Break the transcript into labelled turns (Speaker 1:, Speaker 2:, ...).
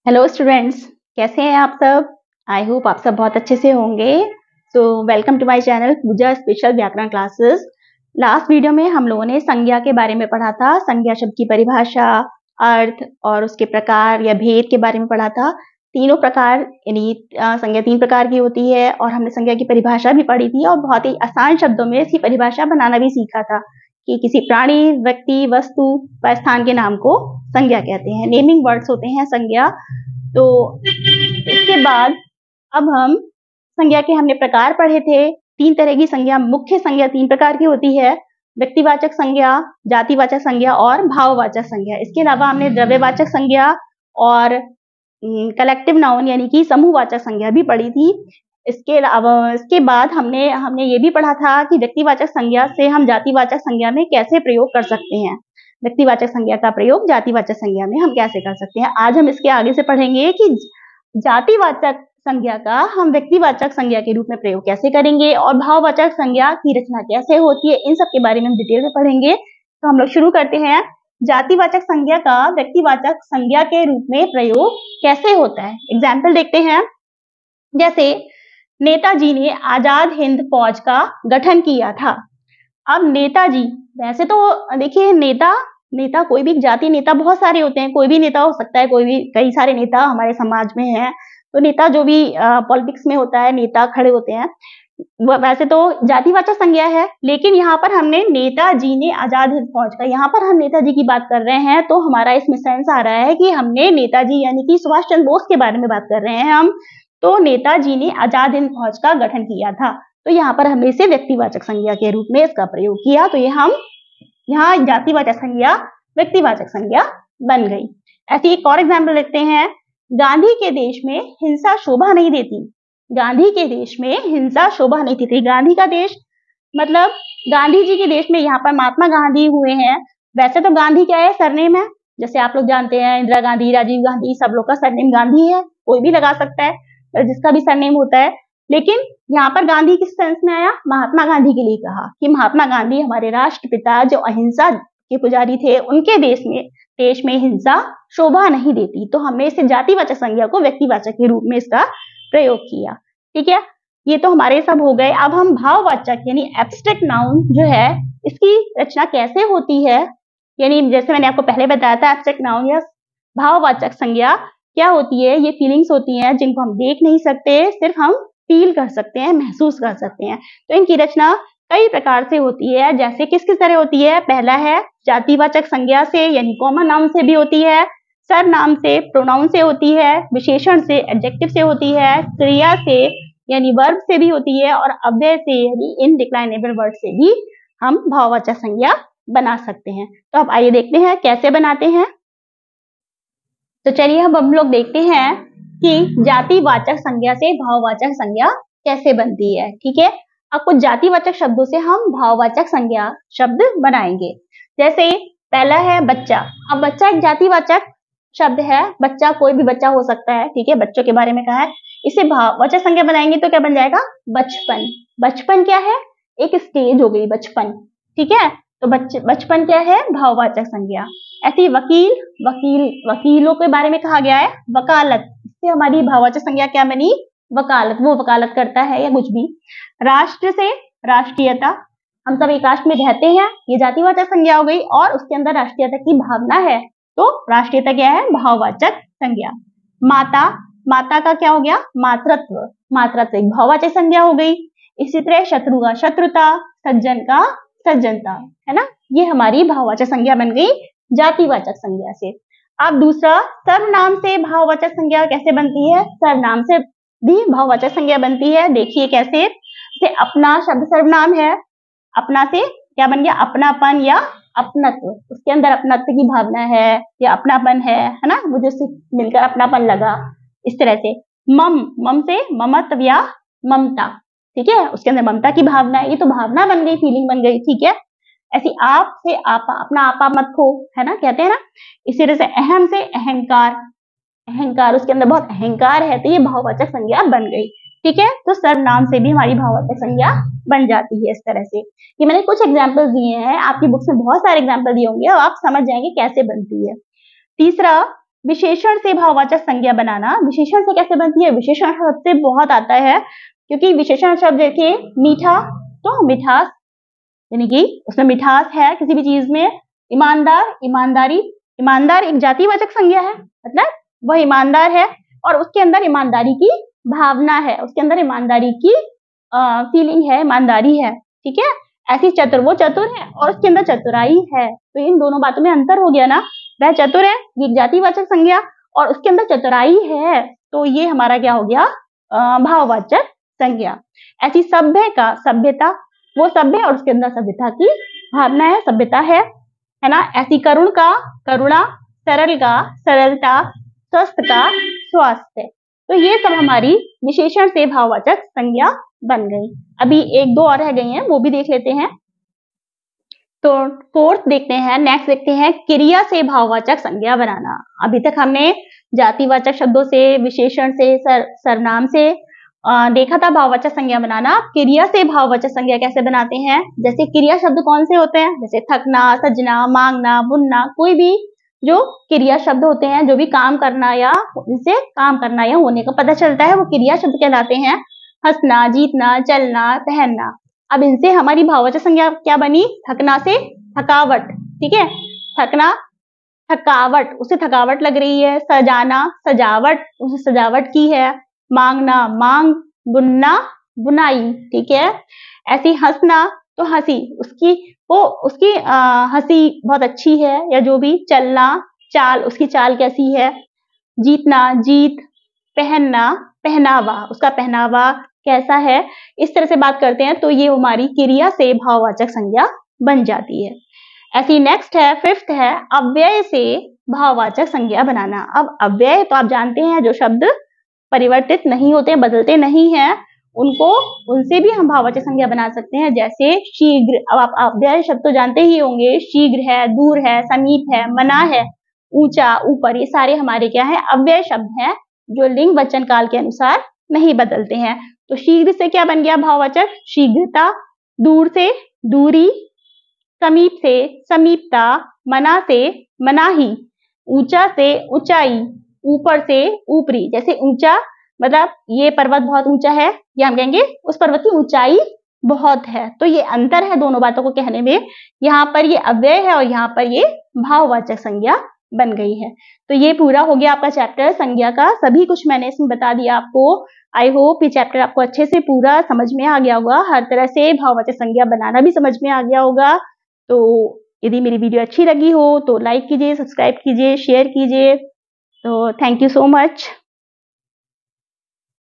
Speaker 1: Hello students, कैसे हैं आप सब। आई होप आप सब बहुत अच्छे से होंगे। So welcome to my channel Pooja special व्याकरण क्लासेस। लास्ट वीडियो में हम लोगों ने संज्ञा के बारे में पढ़ा था। संज्ञा शब्द की परिभाषा, अर्थ और उसके प्रकार या भेद के बारे में पढ़ा था। तीनों प्रकार यानी संज्ञा 3 प्रकार की होती है और हमने संज्ञा की परिभाषा भी पढ़ी थी और बहुत ही आसान शब्दों में इसकी परिभाषा बनाना भी सीखा था कि किसी प्राणी, व्यक्ति, वस्तु व स्थान के नाम को संज्ञा कहते हैं। नेमिंग वर्ड्स होते हैं संज्ञा। तो इसके बाद अब हम संज्ञा के हमने प्रकार पढ़े थे। 3 तरह की संज्ञा, मुख्य संज्ञा 3 प्रकार की होती है। व्यक्तिवाचक संज्ञा, जातिवाचक संज्ञा और भाववाचक संज्ञा। इसके अलावा हमने द्रव्यवाचक संज्ञा और कलेक्टिव नाउन यानी कि समूहवाचक संज्ञा भी पढ़ी थी। इसके बाद हमने ये भी पढ़ा था कि व्यक्तिवाचक संज्ञा से हम जातिवाचक संज्ञा में कैसे प्रयोग कर सकते हैं। व्यक्तिवाचक संज्ञा का प्रयोग जातिवाचक संज्ञा में हम कैसे कर सकते हैं। आज हम इसके आगे से पढ़ेंगे कि जातिवाचक संज्ञा का हम व्यक्तिवाचक संज्ञा के रूप में प्रयोग कैसे करेंगे और भाववाचक संज्ञा की रचना कैसे होती है। इन सब के बारे में हम डिटेल में पढ़ेंगे। तो हम लोग शुरू करते हैं। जातिवाचक संज्ञा का व्यक्तिवाचक संज्ञा के रूप में प्रयोग कैसे होता है। एग्जाम्पल देखते हैं। जैसे नेताजी ने आजाद हिंद फौज का गठन किया था। अब नेताजी, वैसे तो देखिए नेता कोई भी जाति नेता बहुत सारे होते हैं, कोई भी नेता हो सकता है, कई सारे नेता हमारे समाज में हैं। तो नेता जो भी पॉलिटिक्स में होता है, नेता खड़े होते हैं, वैसे तो जातिवाचक संज्ञा है। लेकिन यहाँ पर हमने नेताजी ने आजाद हिंद फौज का, यहाँ पर हम नेताजी की बात कर रहे हैं तो हमारा इसमें सेंस आ रहा है कि हमने नेताजी यानी कि सुभाष चंद्र बोस के बारे में बात कर रहे हैं हम। तो नेताजी ने आजाद हिंद फौज का गठन किया था, तो यहाँ पर हमने इसे व्यक्तिवाचक संज्ञा के रूप में इसका प्रयोग किया। तो ये हम यहाँ जातिवाचक संज्ञा व्यक्तिवाचक संज्ञा बन गई। ऐसे एक और एग्जाम्पल देखते हैं। गांधी के देश में हिंसा शोभा नहीं देती। गांधी के देश में हिंसा शोभा नहीं देती। गांधी का देश मतलब गांधी जी के देश में यहाँ पर महात्मा गांधी हुए हैं। वैसे तो गांधी क्या है, सरनेम है। जैसे आप लोग जानते हैं इंदिरा गांधी, राजीव गांधी, सब लोग का सरनेम गांधी है। कोई भी लगा सकता है जिसका भी सरनेम होता है। लेकिन यहाँ पर गांधी किस सेंस में आया, महात्मा गांधी के लिए कहा कि महात्मा गांधी हमारे राष्ट्रपिता जो अहिंसा के पुजारी थे, उनके देश में हिंसा शोभा नहीं देती। तो हमने इसे जातिवाचक संज्ञा को व्यक्तिवाचक के रूप में इसका प्रयोग किया। ठीक है, ये तो हमारे सब हो गए। अब हम भाववाचक यानी एब्स्ट्रैक्ट नाउन जो है, इसकी रचना कैसे होती है। यानी जैसे मैंने आपको पहले बताया था, एब्स्ट्रैक्ट नाउन या भाववाचक संज्ञा क्या होती है। ये फीलिंग्स होती हैं जिनको हम देख नहीं सकते, सिर्फ हम फील कर सकते हैं, महसूस कर सकते हैं। तो इनकी रचना कई प्रकार से होती है। जैसे किस तरह होती है। पहला है जातिवाचक संज्ञा से यानी कॉमन नाउन से भी होती है, सरनाम से, प्रोनाउन से होती है, विशेषण से, एडजेक्टिव से होती है, क्रिया से यानी वर्ब से भी होती है और अव्यय से यानी इनडिक्लाइनेबल वर्ड से भी हम भाववाचक संज्ञा बना सकते हैं। तो अब आइए देखते हैं कैसे बनाते हैं। तो चलिए अब हम लोग देखते हैं कि जातिवाचक संज्ञा से भाववाचक संज्ञा कैसे बनती है। ठीक है, अब कुछ जातिवाचक शब्दों से हम भाववाचक संज्ञा शब्द बनाएंगे। जैसे पहला है बच्चा। अब बच्चा एक जातिवाचक शब्द है। बच्चा कोई भी बच्चा हो सकता है। ठीक है, बच्चों के बारे में कहा है। इसे भाववाचक संज्ञा बनाएंगे तो क्या बन जाएगा, बचपन। बचपन क्या है, एक स्टेज हो गई बचपन। ठीक है, तो बचपन क्या है, भाववाचक संज्ञा। ऐसी वकीलों के बारे में कहा गया है वकालत। इससे हमारी भाववाचक संज्ञा क्या बनी, वकालत। वो वकालत करता है या कुछ भी। राष्ट्र से राष्ट्रीयता, हम सब एक राष्ट्र में रहते हैं, ये जातिवाचक संज्ञा हो गई और उसके अंदर राष्ट्रीयता की भावना है, तो राष्ट्रीयता क्या है, भाववाचक संज्ञा। माता, माता का क्या हो गया, मातृत्व। मातृत्व एक भाववाचक संज्ञा हो गई। इसी तरह शत्रु का शत्रुता, सज्जन का सज्जनता, है ना, ये हमारी भाववाचक संज्ञा बन गई जातिवाचक संज्ञा से। अब दूसरा, सर्वनाम से भाववाचक संज्ञा कैसे बनती है। सर्वनाम से भी भाववाचक संज्ञा बनती है। देखिए कैसे, से अपना शब्द सर्वनाम है। अपना से क्या बन गया, अपनापन या अपनत्व। उसके अंदर अपनत्व की भावना है या अपनापन है ना, मुझे उससे मिलकर अपनापन लगा। इस तरह से मम से ममत्व या ममता। ठीक है, उसके अंदर ममता की भावना है। ये तो भावना बन गई, फीलिंग बन गई। ठीक है, ऐसी आप से आपा, अपना आपा मत खो, है ना, कहते हैं ना। इसी तरह से अहम से अहंकार। अहंकार, उसके अंदर बहुत अहंकार है, तो ये भाववाचक संज्ञा बन गई। ठीक है, तो सर्वनाम से भी हमारी भाववाचक संज्ञा बन जाती है इस तरह से। ये मैंने कुछ एग्जाम्पल दिए हैं, आपकी बुक्स में बहुत सारे एग्जाम्पल दिए होंगे और आप समझ जाएंगे कैसे बनती है। तीसरा, विशेषण से भाववाचक संज्ञा बनाना। विशेषण से कैसे बनती है? विशेषण शब्द से बहुत आता है, क्योंकि विशेषण शब्द देखिए मीठा, तो मिठास यानी कि उसमें मिठास है किसी भी चीज में। ईमानदार, ईमानदारी, ईमानदार एक जातिवाचक संज्ञा है, मतलब वह ईमानदार है और उसके अंदर ईमानदारी की भावना है, उसके अंदर ईमानदारी की फीलिंग है, ईमानदारी है, ठीक है। ऐसी चतुर, वो चतुर है और उसके अंदर चतुराई है, तो इन दोनों बातों में अंतर हो गया ना। वह चतुर है, ये एक जातिवाचक संज्ञा, और उसके अंदर चतुराई है, तो ये हमारा क्या हो गया? भाववाचक संज्ञा। ऐसी सभ्य का, सभ्यता, वो सभ्य और उसके अंदर सभ्यता की भावना है, सभ्यता है ना। ऐसी करुण का, करुणा, सरल का, सरलता, स्वस्थ का, स्वास्थ्य। तो ये सब हमारी विशेषण से भाववाचक संज्ञा बन गई। अभी एक दो और रह गई हैं, वो भी देख लेते हैं। तो फोर्थ देखते हैं, नेक्स्ट देखते हैं क्रिया से भाववाचक संज्ञा बनाना। अभी तक हमने जातिवाचक शब्दों से, विशेषण से, सर्वनाम से देखा था भाववाचक संज्ञा बनाना। क्रिया से भाववाचक संज्ञा कैसे बनाते हैं? जैसे क्रिया शब्द कौन से होते हैं? जैसे थकना, सजना, मांगना, बुनना, कोई भी जो क्रिया शब्द होते हैं, जो भी काम करना या जिससे काम करना या होने का पता चलता है, वो क्रिया शब्द कहलाते हैं। हंसना, जीतना, चलना, पहनना। अब इनसे हमारी भाववाचक संज्ञा क्या बनी? थकना से थकावट, ठीक है। थकना, थकावट, उसे थकावट लग रही है। सजाना, सजावट, उसे सजावट की है। मांगना, मांग, बुनना, बुनाई, ठीक है। ऐसी हंसना, तो हंसी, उसकी हंसी बहुत अच्छी है, या जो भी। चलना, चाल, उसकी चाल कैसी है। जीतना, जीत। पहनना, पहनावा, उसका पहनावा कैसा है। इस तरह से बात करते हैं तो ये हमारी क्रिया से भाववाचक संज्ञा बन जाती है। ऐसी नेक्स्ट है, फिफ्थ है, अव्यय से भाववाचक संज्ञा बनाना। अब अव्यय तो आप जानते हैं, जो शब्द परिवर्तित नहीं होते, बदलते नहीं हैं, उनसे भी हम भाववाचक संज्ञा बना सकते हैं। जैसे शीघ्र, अब आप अव्यय शब्द तो जानते ही होंगे। शीघ्र है, दूर है, समीप है, मना है, ऊंचा, ऊपर, ये सारे हमारे क्या है? अव्यय शब्द हैं, जो लिंग वचन काल के अनुसार नहीं बदलते हैं। तो शीघ्र से क्या बन गया भाववाचक? शीघ्रता। दूर से दूरी, समीप से समीपता, मना से मनाही, ऊंचा से ऊंचाई, ऊपर से ऊपरी। जैसे ऊंचा मतलब ये पर्वत बहुत ऊंचा है, या हम कहेंगे उस पर्वत की ऊंचाई बहुत है। तो ये अंतर है दोनों बातों को कहने में। यहाँ पर ये अव्यय है और यहाँ पर ये भाववाचक संज्ञा बन गई है। तो ये पूरा हो गया आपका चैप्टर संज्ञा का। सभी कुछ मैंने इसमें बता दिया आपको। आई होप ये चैप्टर आपको अच्छे से पूरा समझ में आ गया होगा। हर तरह से भाववाचक संज्ञा बनाना भी समझ में आ गया होगा। तो यदि मेरी वीडियो अच्छी लगी हो तो लाइक कीजिए, सब्सक्राइब कीजिए, शेयर कीजिए। तो थैंक यू सो मच।